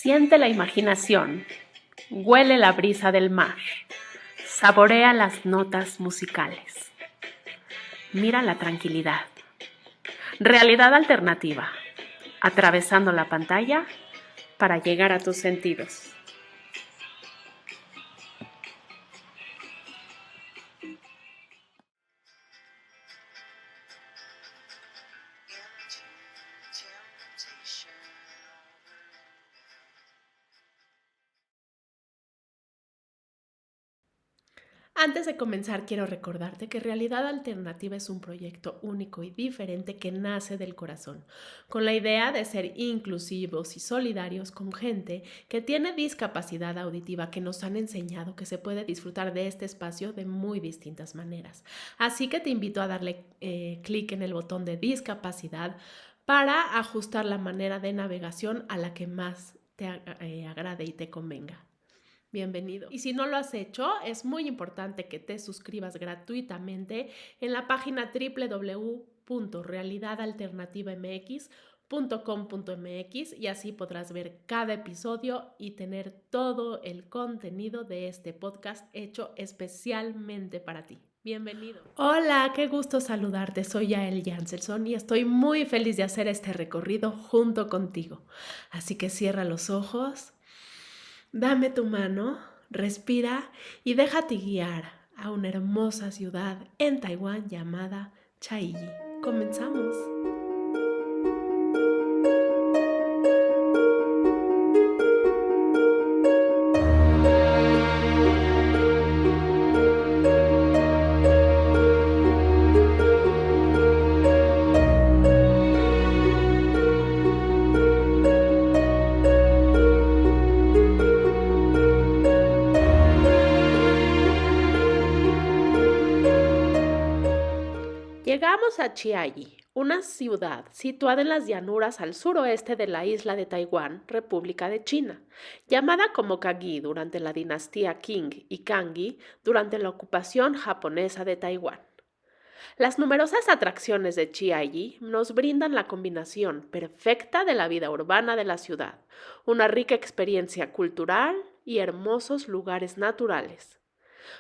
Siente la imaginación, huele la brisa del mar, saborea las notas musicales. Mira la tranquilidad. Realidad alternativa, atravesando la pantalla para llegar a tus sentidos. Antes de comenzar, quiero recordarte que Realidad Alternativa es un proyecto único y diferente que nace del corazón, con la idea de ser inclusivos y solidarios con gente que tiene discapacidad auditiva, que nos han enseñado que se puede disfrutar de este espacio de muy distintas maneras. Así que te invito a darle clic en el botón de discapacidad para ajustar la manera de navegación a la que más te agrade y te convenga. Bienvenido. Y si no lo has hecho, es muy importante que te suscribas gratuitamente en la página www.realidadalternativamx.com.mx y así podrás ver cada episodio y tener todo el contenido de este podcast hecho especialmente para ti. Bienvenido. Hola, qué gusto saludarte. Soy Yael Janselson y estoy muy feliz de hacer este recorrido junto contigo. Así que cierra los ojos. Dame tu mano, respira y déjate guiar a una hermosa ciudad en Taiwán llamada Chiayi. Comenzamos. Llegamos a Chiayi, una ciudad situada en las llanuras al suroeste de la isla de Taiwán, República de China, llamada como Kagyi durante la dinastía Qing y Kangxi durante la ocupación japonesa de Taiwán. Las numerosas atracciones de Chiayi nos brindan la combinación perfecta de la vida urbana de la ciudad, una rica experiencia cultural y hermosos lugares naturales.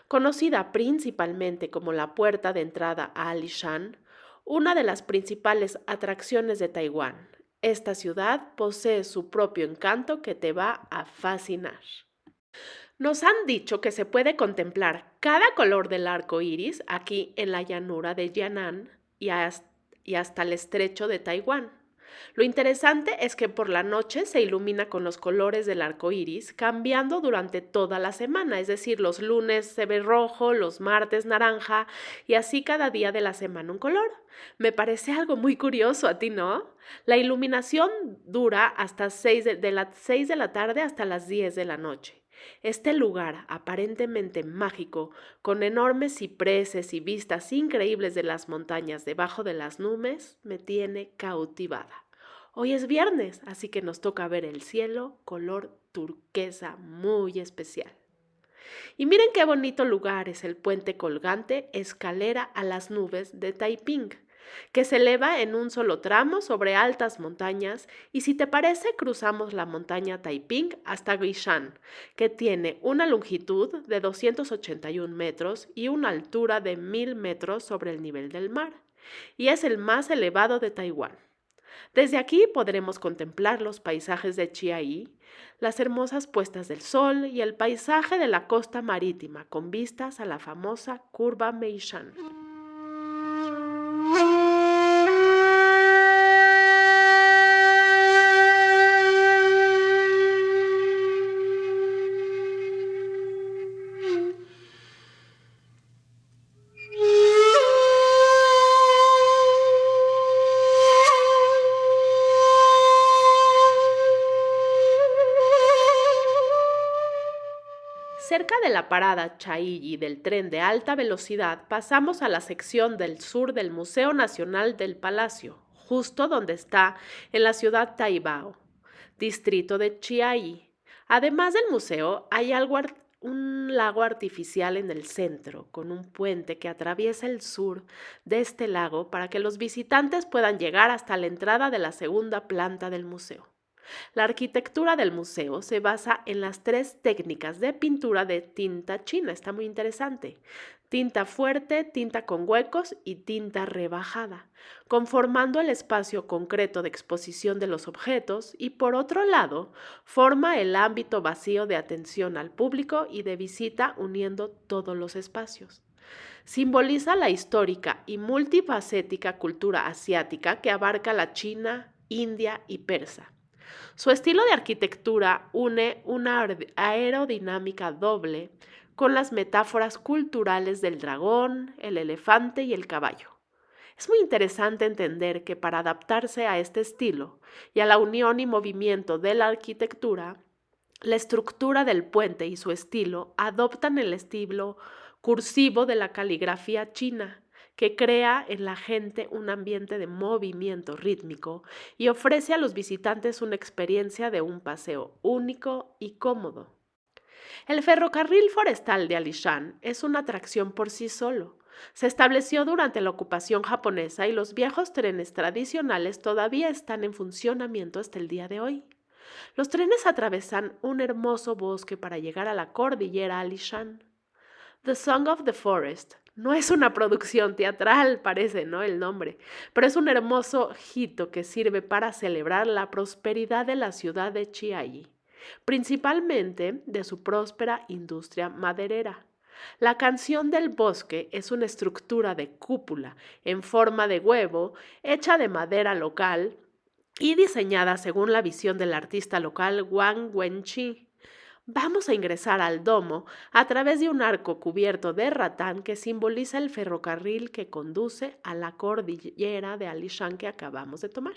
Conocida principalmente como la puerta de entrada a Alishan, una de las principales atracciones de Taiwán. Esta ciudad posee su propio encanto que te va a fascinar. Nos han dicho que se puede contemplar cada color del arco iris aquí en la llanura de Yan'an y hasta el estrecho de Taiwán. Lo interesante es que por la noche se ilumina con los colores del arco iris, cambiando durante toda la semana, es decir, los lunes se ve rojo, los martes naranja y así cada día de la semana un color. Me parece algo muy curioso, ¿a ti no? La iluminación dura hasta de las 6 de la tarde hasta las 10 de la noche. Este lugar, aparentemente mágico, con enormes cipreses y vistas increíbles de las montañas debajo de las nubes, me tiene cautivada. Hoy es viernes, así que nos toca ver el cielo color turquesa muy especial. Y miren qué bonito lugar es el puente colgante Escalera a las Nubes de Taiping, que se eleva en un solo tramo sobre altas montañas y si te parece cruzamos la montaña Taiping hasta Guishan, que tiene una longitud de 281 metros y una altura de 1000 metros sobre el nivel del mar, y es el más elevado de Taiwán. Desde aquí podremos contemplar los paisajes de Chiayi, las hermosas puestas del sol y el paisaje de la costa marítima con vistas a la famosa curva Meishan. Cerca de la parada Chiayi del tren de alta velocidad, pasamos a la sección del sur del Museo Nacional del Palacio, justo donde está en la ciudad Taibao, distrito de Chiayi. Además del museo, hay un lago artificial en el centro, con un puente que atraviesa el sur de este lago para que los visitantes puedan llegar hasta la entrada de la segunda planta del museo. La arquitectura del museo se basa en las tres técnicas de pintura de tinta china. Está muy interesante. Tinta fuerte, tinta con huecos y tinta rebajada, conformando el espacio concreto de exposición de los objetos y, por otro lado, forma el ámbito vacío de atención al público y de visita uniendo todos los espacios. Simboliza la histórica y multifacética cultura asiática que abarca la China, India y Persa. Su estilo de arquitectura une una aerodinámica doble con las metáforas culturales del dragón, el elefante y el caballo. Es muy interesante entender que para adaptarse a este estilo y a la unión y movimiento de la arquitectura, la estructura del puente y su estilo adoptan el estilo cursivo de la caligrafía china, que crea en la gente un ambiente de movimiento rítmico y ofrece a los visitantes una experiencia de un paseo único y cómodo. El ferrocarril forestal de Alishan es una atracción por sí solo. Se estableció durante la ocupación japonesa y los viejos trenes tradicionales todavía están en funcionamiento hasta el día de hoy. Los trenes atravesan un hermoso bosque para llegar a la cordillera Alishan. The Song of the Forest no es una producción teatral, parece, ¿no? El nombre, pero es un hermoso hito que sirve para celebrar la prosperidad de la ciudad de Chiayi, principalmente de su próspera industria maderera. La canción del bosque es una estructura de cúpula en forma de huevo hecha de madera local y diseñada según la visión del artista local Wang Wenqi. Vamos a ingresar al domo a través de un arco cubierto de ratán que simboliza el ferrocarril que conduce a la cordillera de Alishan que acabamos de tomar.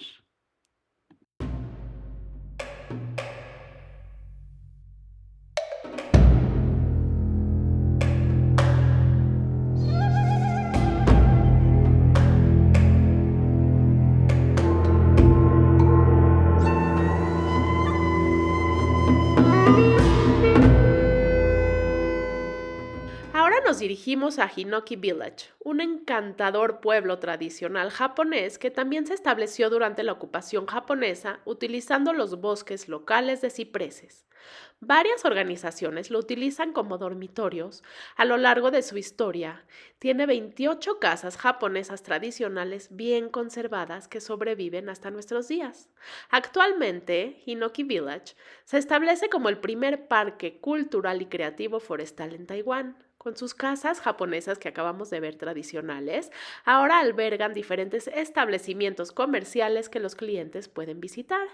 Ahora nos dirigimos a Hinoki Village, un encantador pueblo tradicional japonés que también se estableció durante la ocupación japonesa utilizando los bosques locales de cipreses. Varias organizaciones lo utilizan como dormitorios a lo largo de su historia. Tiene 28 casas japonesas tradicionales bien conservadas que sobreviven hasta nuestros días. Actualmente, Hinoki Village se establece como el primer parque cultural y creativo forestal en Taiwán. Con sus casas japonesas que acabamos de ver tradicionales, ahora albergan diferentes establecimientos comerciales que los clientes pueden visitar.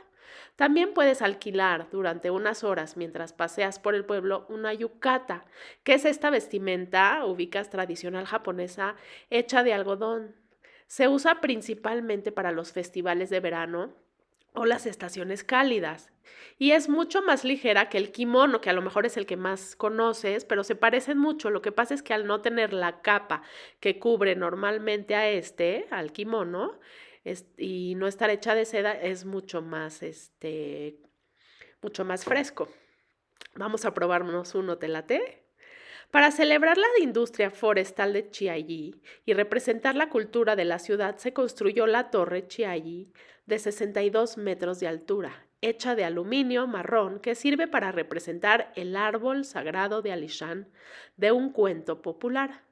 También puedes alquilar durante unas horas mientras paseas por el pueblo una yukata, que es esta vestimenta, ubicas tradicional japonesa, hecha de algodón. Se usa principalmente para los festivales de verano o las estaciones cálidas. Y es mucho más ligera que el kimono, que a lo mejor es el que más conoces, pero se parecen mucho. Lo que pasa es que al no tener la capa que cubre normalmente al kimono, y no estar hecha de seda, es mucho más fresco. Vamos a probarnos uno, ¿te late? Para celebrar la industria forestal de Chiayi y representar la cultura de la ciudad, se construyó la Torre Chiayi de 62 metros de altura, hecha de aluminio marrón que sirve para representar el árbol sagrado de Alishan de un cuento popular.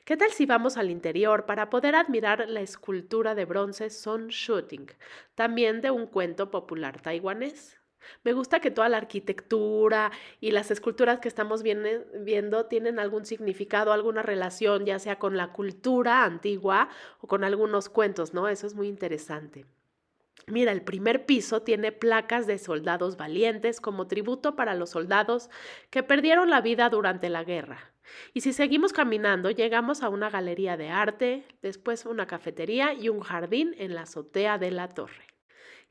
¿Qué tal si vamos al interior para poder admirar la escultura de bronce Son Shooting, también de un cuento popular taiwanés? Me gusta que toda la arquitectura y las esculturas que estamos viendo tienen algún significado, alguna relación, ya sea con la cultura antigua o con algunos cuentos, ¿no? Eso es muy interesante. Mira, el primer piso tiene placas de soldados valientes como tributo para los soldados que perdieron la vida durante la guerra. Y si seguimos caminando, llegamos a una galería de arte, después una cafetería y un jardín en la azotea de la torre.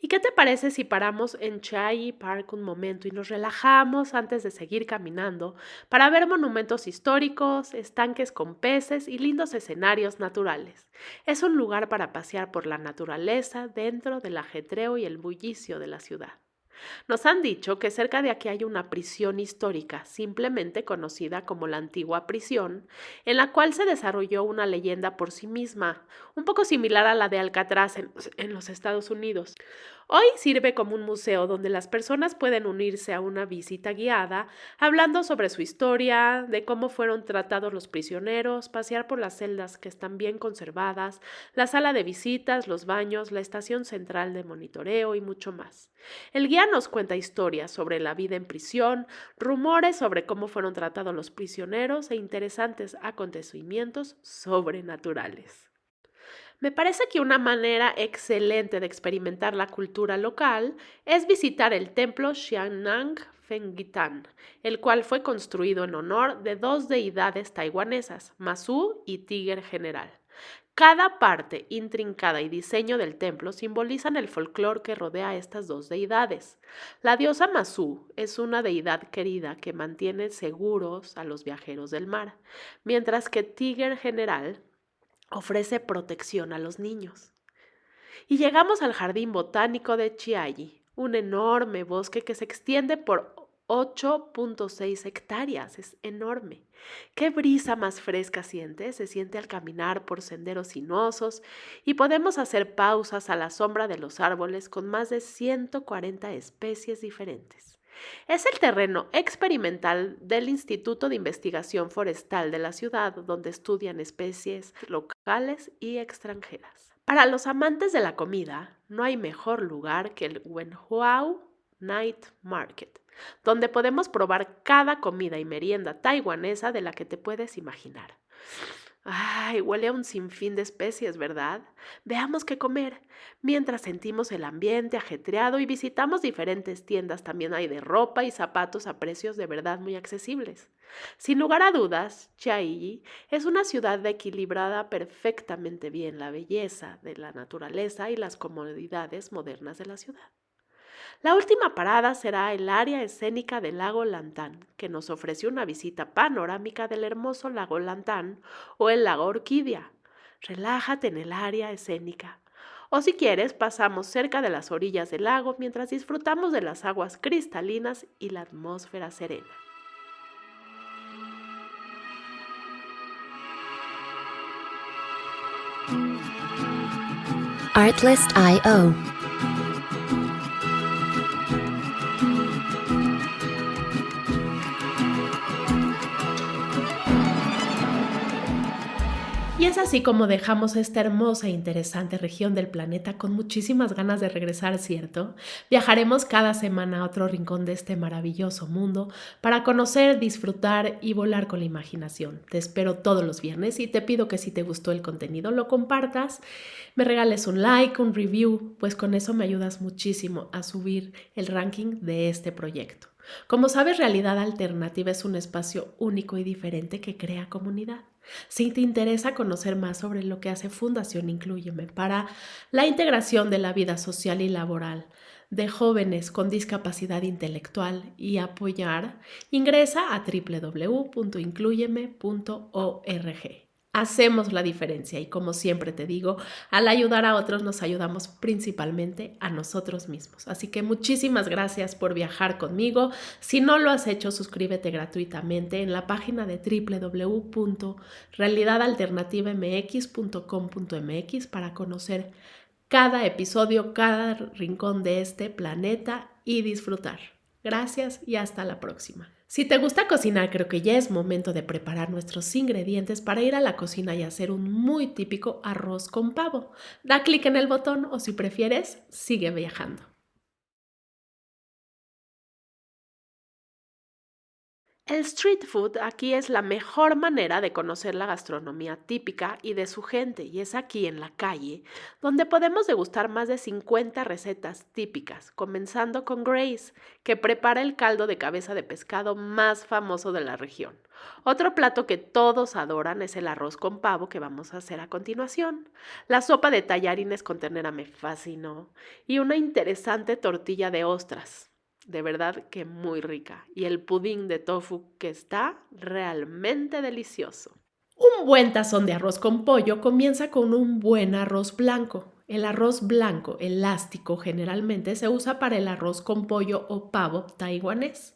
¿Y qué te parece si paramos en Chiayi Park un momento y nos relajamos antes de seguir caminando para ver monumentos históricos, estanques con peces y lindos escenarios naturales? Es un lugar para pasear por la naturaleza dentro del ajetreo y el bullicio de la ciudad. Nos han dicho que cerca de aquí hay una prisión histórica, simplemente conocida como la antigua prisión, en la cual se desarrolló una leyenda por sí misma, un poco similar a la de Alcatraz en los Estados Unidos. Hoy sirve como un museo donde las personas pueden unirse a una visita guiada, hablando sobre su historia, de cómo fueron tratados los prisioneros, pasear por las celdas que están bien conservadas, la sala de visitas, los baños, la estación central de monitoreo y mucho más. El guía nos cuenta historias sobre la vida en prisión, rumores sobre cómo fueron tratados los prisioneros e interesantes acontecimientos sobrenaturales. Me parece que una manera excelente de experimentar la cultura local es visitar el templo Xiangnang Fenggitan, el cual fue construido en honor de dos deidades taiwanesas, Masu y Tigre General. Cada parte intrincada y diseño del templo simbolizan el folclore que rodea a estas dos deidades. La diosa Masu es una deidad querida que mantiene seguros a los viajeros del mar, mientras que Tigre General ofrece protección a los niños. Y llegamos al Jardín Botánico de Chiayi, un enorme bosque que se extiende por 8.6 hectáreas, es enorme. ¿Qué brisa más fresca siente? Se siente al caminar por senderos sinuosos y podemos hacer pausas a la sombra de los árboles con más de 140 especies diferentes. Es el terreno experimental del Instituto de Investigación Forestal de la ciudad, donde estudian especies locales y extranjeras. Para los amantes de la comida, no hay mejor lugar que el Wenhuao Night Market, donde podemos probar cada comida y merienda taiwanesa de la que te puedes imaginar. Ay, huele a un sinfín de especies, ¿verdad? Veamos qué comer. Mientras sentimos el ambiente ajetreado y visitamos diferentes tiendas, también hay de ropa y zapatos a precios de verdad muy accesibles. Sin lugar a dudas, Chiayi es una ciudad equilibrada perfectamente bien la belleza de la naturaleza y las comodidades modernas de la ciudad. La última parada será el área escénica del lago Lantán, que nos ofrece una visita panorámica del hermoso lago Lantán o el lago Orquídea. Relájate en el área escénica. O si quieres, pasamos cerca de las orillas del lago mientras disfrutamos de las aguas cristalinas y la atmósfera serena. Artlist.io. Y es así como dejamos esta hermosa e interesante región del planeta con muchísimas ganas de regresar, ¿cierto? Viajaremos cada semana a otro rincón de este maravilloso mundo para conocer, disfrutar y volar con la imaginación. Te espero todos los viernes y te pido que si te gustó el contenido lo compartas, me regales un like, un review, pues con eso me ayudas muchísimo a subir el ranking de este proyecto. Como sabes, Realidad Alternativa es un espacio único y diferente que crea comunidad. Si te interesa conocer más sobre lo que hace Fundación Inclúyeme para la integración de la vida social y laboral de jóvenes con discapacidad intelectual y apoyar, ingresa a www.incluyeme.org. Hacemos la diferencia y, como siempre te digo, al ayudar a otros nos ayudamos principalmente a nosotros mismos. Así que muchísimas gracias por viajar conmigo. Si no lo has hecho, suscríbete gratuitamente en la página de www.realidadalternativamx.com.mx para conocer cada episodio, cada rincón de este planeta y disfrutar. Gracias y hasta la próxima. Si te gusta cocinar, creo que ya es momento de preparar nuestros ingredientes para ir a la cocina y hacer un muy típico arroz con pavo. Da clic en el botón o, si prefieres, sigue viajando. El street food aquí es la mejor manera de conocer la gastronomía típica y de su gente, y es aquí en la calle donde podemos degustar más de 50 recetas típicas, comenzando con Grace, que prepara el caldo de cabeza de pescado más famoso de la región. Otro plato que todos adoran es el arroz con pavo que vamos a hacer a continuación. La sopa de tallarines con ternera me fascinó y una interesante tortilla de ostras. De verdad que muy rica. Y el pudín de tofu que está realmente delicioso. Un buen tazón de arroz con pollo comienza con un buen arroz blanco. El arroz blanco elástico generalmente se usa para el arroz con pollo o pavo taiwanés.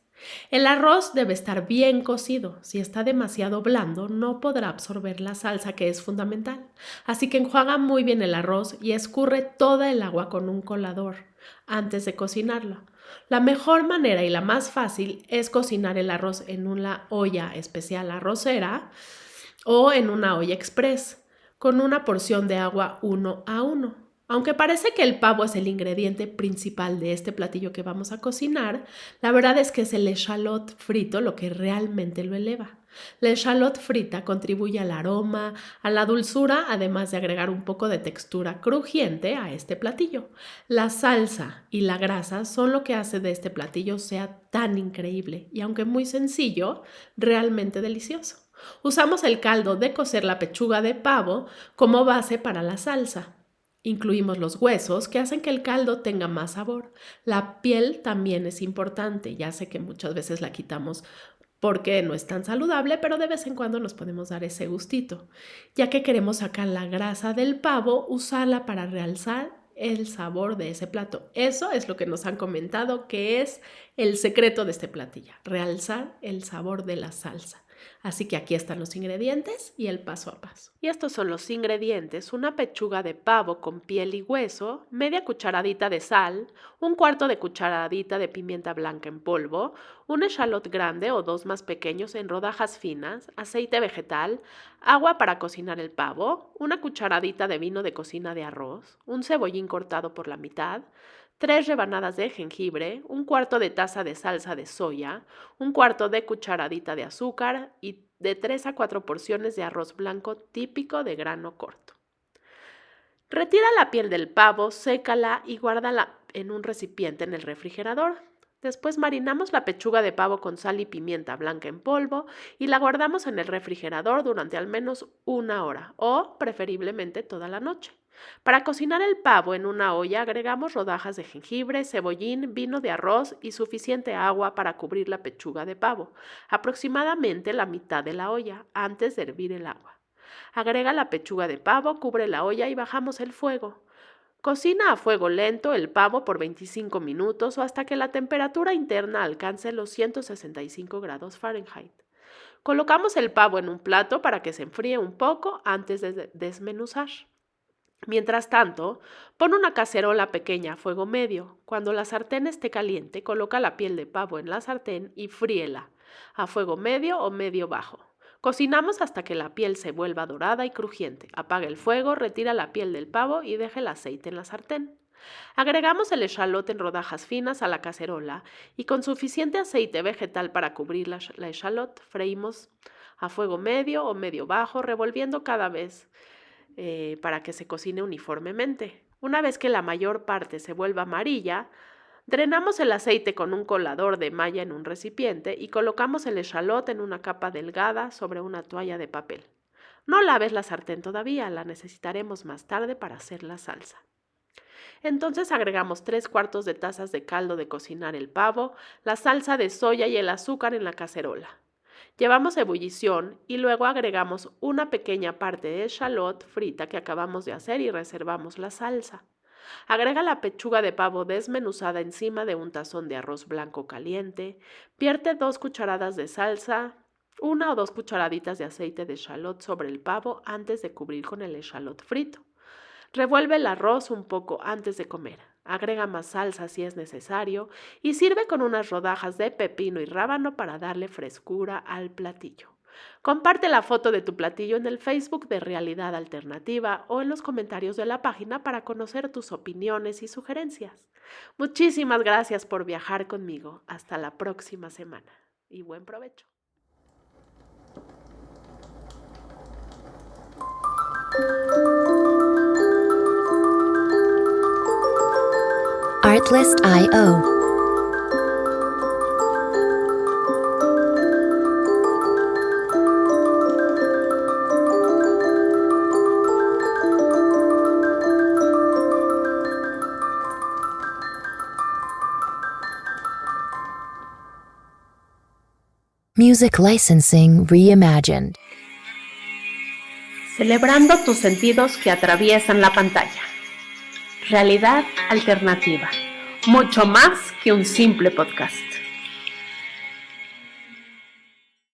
El arroz debe estar bien cocido. Si está demasiado blando, no podrá absorber la salsa, que es fundamental. Así que enjuaga muy bien el arroz y escurre toda el agua con un colador. antes de cocinarlo. La mejor manera y la más fácil es cocinar el arroz en una olla especial arrocera o en una olla express con una porción de agua 1:1. Aunque parece que el pavo es el ingrediente principal de este platillo que vamos a cocinar, la verdad es que es el echalot frito lo que realmente lo eleva. La echalot frita contribuye al aroma, a la dulzura, además de agregar un poco de textura crujiente a este platillo. La salsa y la grasa son lo que hace de este platillo sea tan increíble y, aunque muy sencillo, realmente delicioso. Usamos el caldo de cocer la pechuga de pavo como base para la salsa. Incluimos los huesos que hacen que el caldo tenga más sabor. La piel también es importante. Ya sé que muchas veces la quitamos porque no es tan saludable, pero de vez en cuando nos podemos dar ese gustito. Ya que queremos sacar la grasa del pavo, usarla para realzar el sabor de ese plato. Eso es lo que nos han comentado que es el secreto de este platillo, realzar el sabor de la salsa. Así que aquí están los ingredientes y el paso a paso. Y estos son los ingredientes: una pechuga de pavo con piel y hueso, media cucharadita de sal, 1/4 de cucharadita de pimienta blanca en polvo, un echalot grande o 2 más pequeños en rodajas finas, aceite vegetal, agua para cocinar el pavo, una cucharadita de vino de cocina de arroz, un cebollín cortado por la mitad, 3 rebanadas de jengibre, 1/4 de taza de salsa de soya, 1/4 de cucharadita de azúcar y de 3 a 4 porciones de arroz blanco típico de grano corto. Retira la piel del pavo, sécala y guárdala en un recipiente en el refrigerador. Después marinamos la pechuga de pavo con sal y pimienta blanca en polvo y la guardamos en el refrigerador durante al menos 1 hora o preferiblemente toda la noche. Para cocinar el pavo en una olla agregamos rodajas de jengibre, cebollín, vino de arroz y suficiente agua para cubrir la pechuga de pavo, aproximadamente la mitad de la olla, antes de hervir el agua. Agrega la pechuga de pavo, cubre la olla y bajamos el fuego. Cocina a fuego lento el pavo por 25 minutos o hasta que la temperatura interna alcance los 165 grados Fahrenheit. Colocamos el pavo en un plato para que se enfríe un poco antes de desmenuzar. Mientras tanto, pon una cacerola pequeña a fuego medio. Cuando la sartén esté caliente, coloca la piel de pavo en la sartén y fríela a fuego medio o medio bajo. Cocinamos hasta que la piel se vuelva dorada y crujiente. Apaga el fuego, retira la piel del pavo y deja el aceite en la sartén. Agregamos el echalot en rodajas finas a la cacerola y con suficiente aceite vegetal para cubrir la echalot, freímos a fuego medio o medio bajo, revolviendo cada vez para que se cocine uniformemente. Una vez que la mayor parte se vuelva amarilla, drenamos el aceite con un colador de malla en un recipiente y colocamos el echalot en una capa delgada sobre una toalla de papel. No laves la sartén todavía, la necesitaremos más tarde para hacer la salsa. Entonces agregamos 3/4 de tazas de caldo de cocinar el pavo, la salsa de soya y el azúcar en la cacerola. Llevamos a ebullición y luego agregamos una pequeña parte de echalot frita que acabamos de hacer y reservamos la salsa. Agrega la pechuga de pavo desmenuzada encima de un tazón de arroz blanco caliente. Vierte 2 cucharadas de salsa, 1 o 2 cucharaditas de aceite de echalot sobre el pavo antes de cubrir con el echalot frito. Revuelve el arroz un poco antes de comer. Agrega más salsa si es necesario y sirve con unas rodajas de pepino y rábano para darle frescura al platillo. Comparte la foto de tu platillo en el Facebook de Realidad Alternativa o en los comentarios de la página para conocer tus opiniones y sugerencias. Muchísimas gracias por viajar conmigo. Hasta la próxima semana y buen provecho. Artlist.io. Music licensing reimagined. Celebrando tus sentidos que atraviesan la pantalla. Realidad Alternativa. Mucho más que un simple podcast.